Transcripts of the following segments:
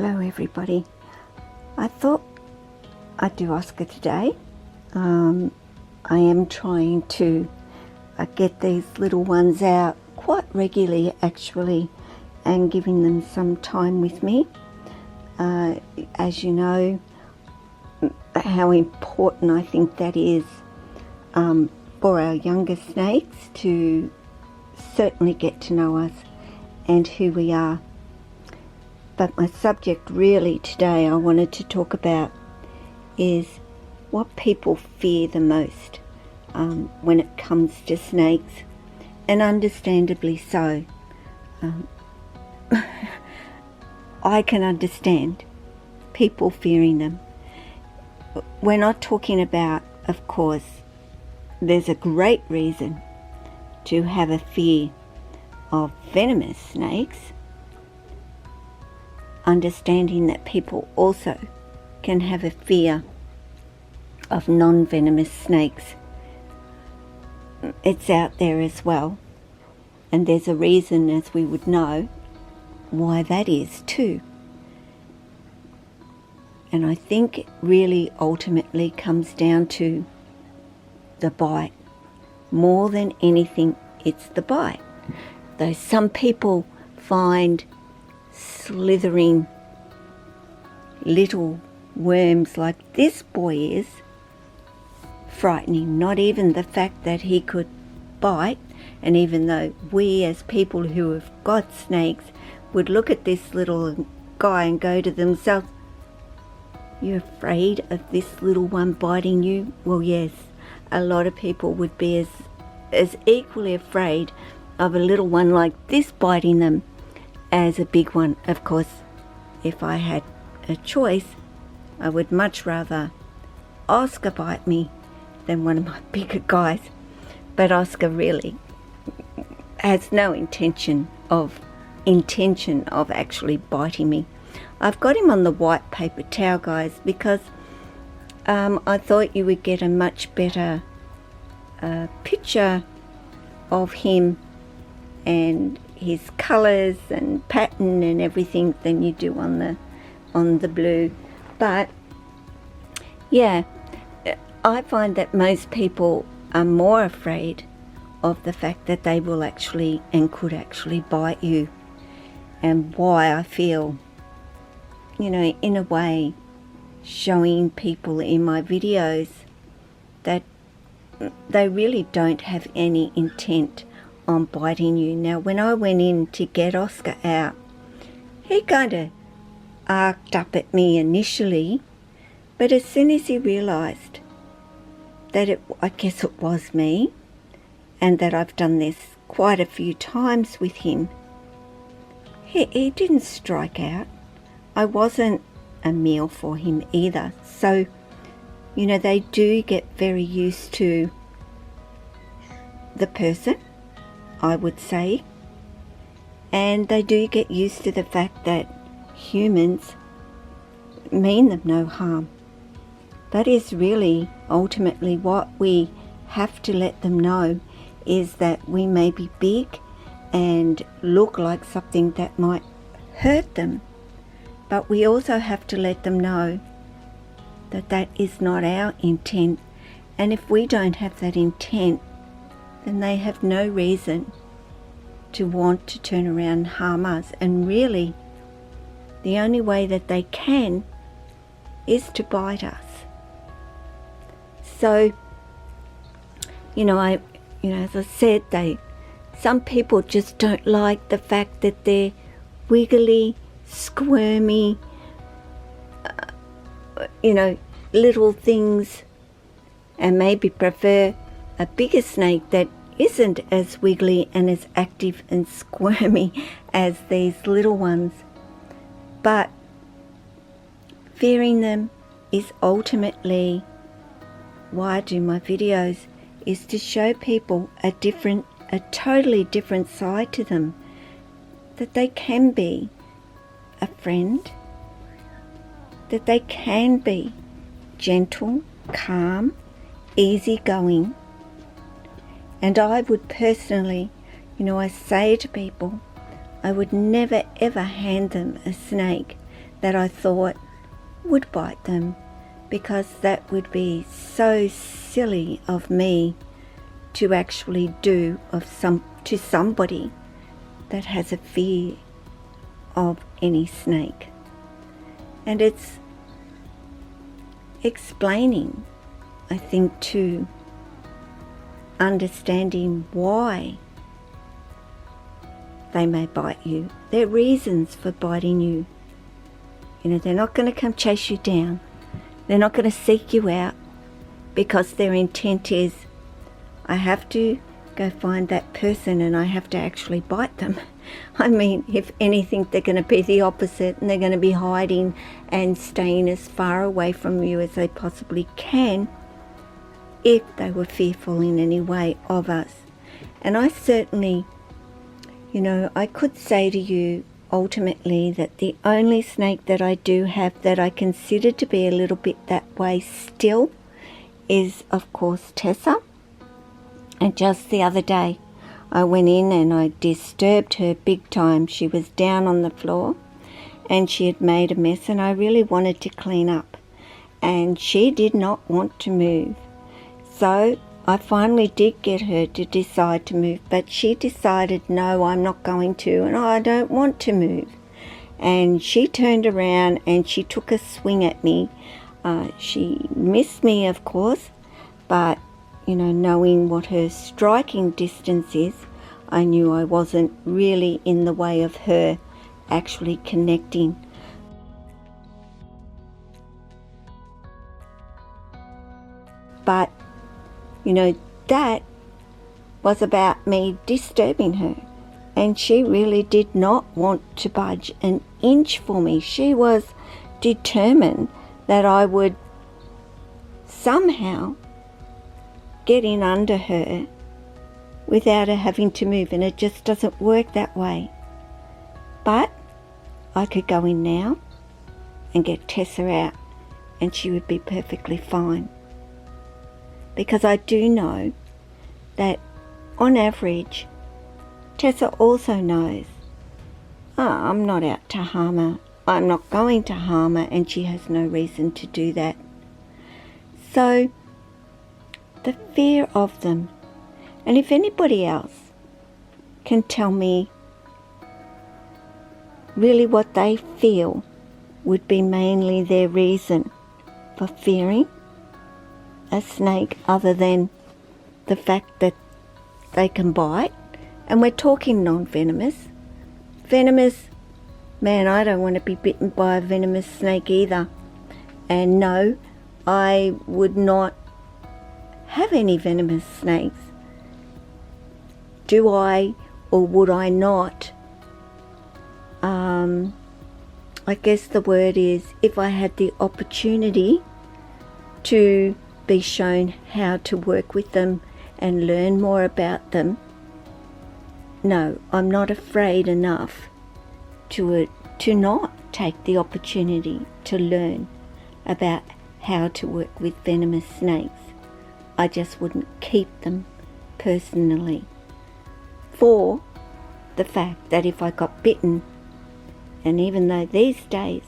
Hello everybody. I thought I'd do Oscar today. I am trying to get these little ones out quite regularly actually, and giving them some time with me. As you know, how important I think that is for our younger snakes to certainly get to know us and who we are. But my subject really today I wanted to talk about is what people fear the most when it comes to snakes, and understandably so. I can understand people fearing them. We're not talking about, of course, there's a great reason to have a fear of venomous snakes, understanding that people also can have a fear of non-venomous snakes. It's out there as well, and there's a reason, as we would know, why that is too. And I think it really ultimately comes down to the bite. More than anything, it's the bite. Though some people find slithering little worms like this boy is frightening. Not even the fact that he could bite, and even though we as people who have got snakes would look at this little guy and go to themselves, "You're afraid of this little one biting you?" Well, yes, a lot of people would be as equally afraid of a little one like this biting them as a big one. Of course, if I had a choice, I would much rather Oscar bite me than one of my bigger guys. But Oscar really has no intention of actually biting me. I've got him on the white paper towel, guys, because I thought you would get a much better picture of him and his colours and pattern and everything than you do on the blue. But yeah, I find that most people are more afraid of the fact that they will actually and could actually bite you. And why I feel, in a way, showing people in my videos that they really don't have any intent on biting you. Now, when I went in to get Oscar out, he kind of arced up at me initially, but as soon as he realised that I guess it was me, and that I've done this quite a few times with him, he didn't strike out. I wasn't a meal for him either. So, they do get very used to the person, I would say, and they do get used to the fact that humans mean them no harm. That is really ultimately what we have to let them know, is that we may be big and look like something that might hurt them, but we also have to let them know that that is not our intent. And if we don't have that intent, then they have no reason to want to turn around and harm us. And really, the only way that they can is to bite us. So, as I said, some people just don't like the fact that they're wiggly, squirmy, little things, and maybe prefer a bigger snake that isn't as wiggly and as active and squirmy as these little ones. But fearing them is ultimately why I do my videos, is to show people a totally different side to them, that they can be a friend, that they can be gentle, calm, easygoing. And I would personally, I say to people, I would never ever hand them a snake that I thought would bite them, because that would be so silly of me to actually do to somebody that has a fear of any snake. And it's explaining, I think, to understanding why they may bite you. Their reasons for biting you. You know, they're not going to come chase you down. They're not going to seek you out, because their intent is, I have to go find that person and I have to actually bite them. I mean, if anything, they're going to be the opposite, and they're going to be hiding and staying as far away from you as they possibly can, if they were fearful in any way of us. And I certainly, you know, I could say to you ultimately that the only snake that I do have that I consider to be a little bit that way still is, of course, Tessa. And just the other day, I went in and I disturbed her big time. She was down on the floor and she had made a mess, and I really wanted to clean up. And she did not want to move. So I finally did get her to decide to move, but she decided, no, I'm not going to, and I don't want to move. And she turned around and she took a swing at me. She missed me, of course, but you know, knowing what her striking distance is, I knew I wasn't really in the way of her actually connecting. But, you know, that was about me disturbing her. And she really did not want to budge an inch for me. She was determined that I would somehow get in under her without her having to move, and it just doesn't work that way. But I could go in now and get Tessa out, and she would be perfectly fine. Because I do know that on average, Tessa also knows, I'm not out to harm her, I'm not going to harm her, and she has no reason to do that. So the fear of them, and if anybody else can tell me really what they feel would be mainly their reason for fearing a snake, other than the fact that they can bite, and we're talking non-venomous. Venomous, man, I don't want to be bitten by a venomous snake either. And no, I would not have any venomous snakes. Do I, or would I not? I guess the word is, if I had the opportunity to be shown how to work with them and learn more about them, no, I'm not afraid enough to not take the opportunity to learn about how to work with venomous snakes. I just wouldn't keep them personally, for the fact that if I got bitten, and even though these days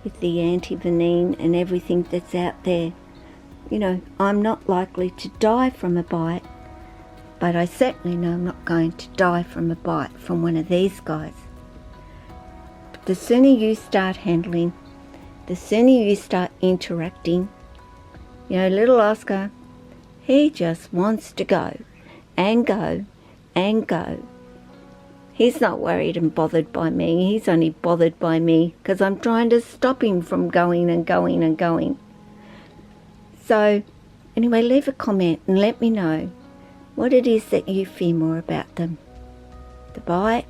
with the anti-venin and everything that's out there, you know, I'm not likely to die from a bite, but I certainly know I'm not going to die from a bite from one of these guys. But the sooner you start handling, the sooner you start interacting, you know, little Oscar, he just wants to go and go and go. He's not worried and bothered by me. He's only bothered by me because I'm trying to stop him from going and going and going. So anyway, leave a comment and let me know what it is that you fear more about them. The bite,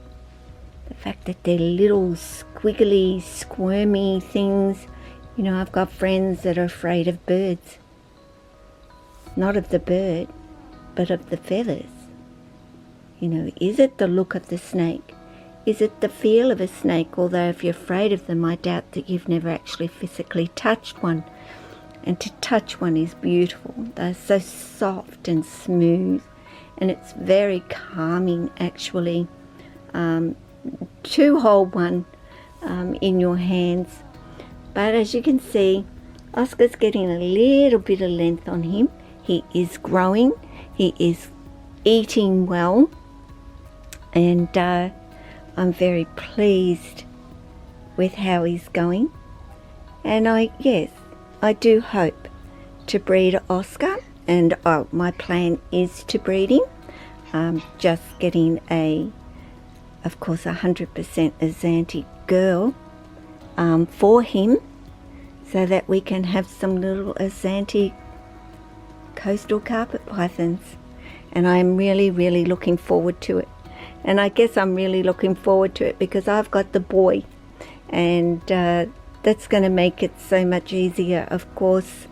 the fact that they're little squiggly, squirmy things. You know, I've got friends that are afraid of birds. Not of the bird, but of the feathers. You know, is it the look of the snake? Is it the feel of a snake? Although if you're afraid of them, I doubt that you've never actually physically touched one. And to touch one is beautiful. They're so soft and smooth, and it's very calming actually to hold one in your hands. But as you can see, Oscar's getting a little bit of length on him. He is growing. He is eating well. And I'm very pleased with how he's going. And I do hope to breed Oscar. And my plan is to breed him. Just getting of course, 100% Azanti girl for him, so that we can have some little Azanti coastal carpet pythons. And I'm really, really looking forward to it. And I guess I'm really looking forward to it because I've got the boy, and that's going to make it so much easier, of course,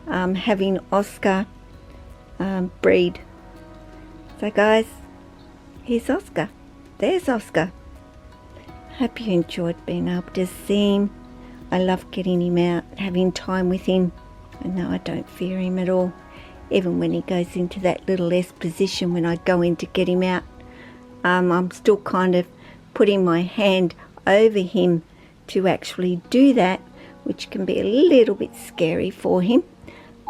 having Oscar breed. So guys, here's Oscar. There's Oscar. Hope you enjoyed being able to see him. I love getting him out, having time with him. And no, I don't fear him at all. Even when he goes into that little S position when I go in to get him out, I'm still kind of putting my hand over him to actually do that, which can be a little bit scary for him.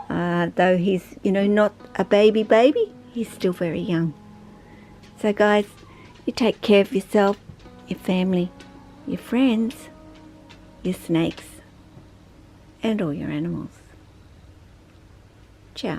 Though he's, not a baby, he's still very young. So guys, you take care of yourself, your family, your friends, your snakes, and all your animals. Ciao.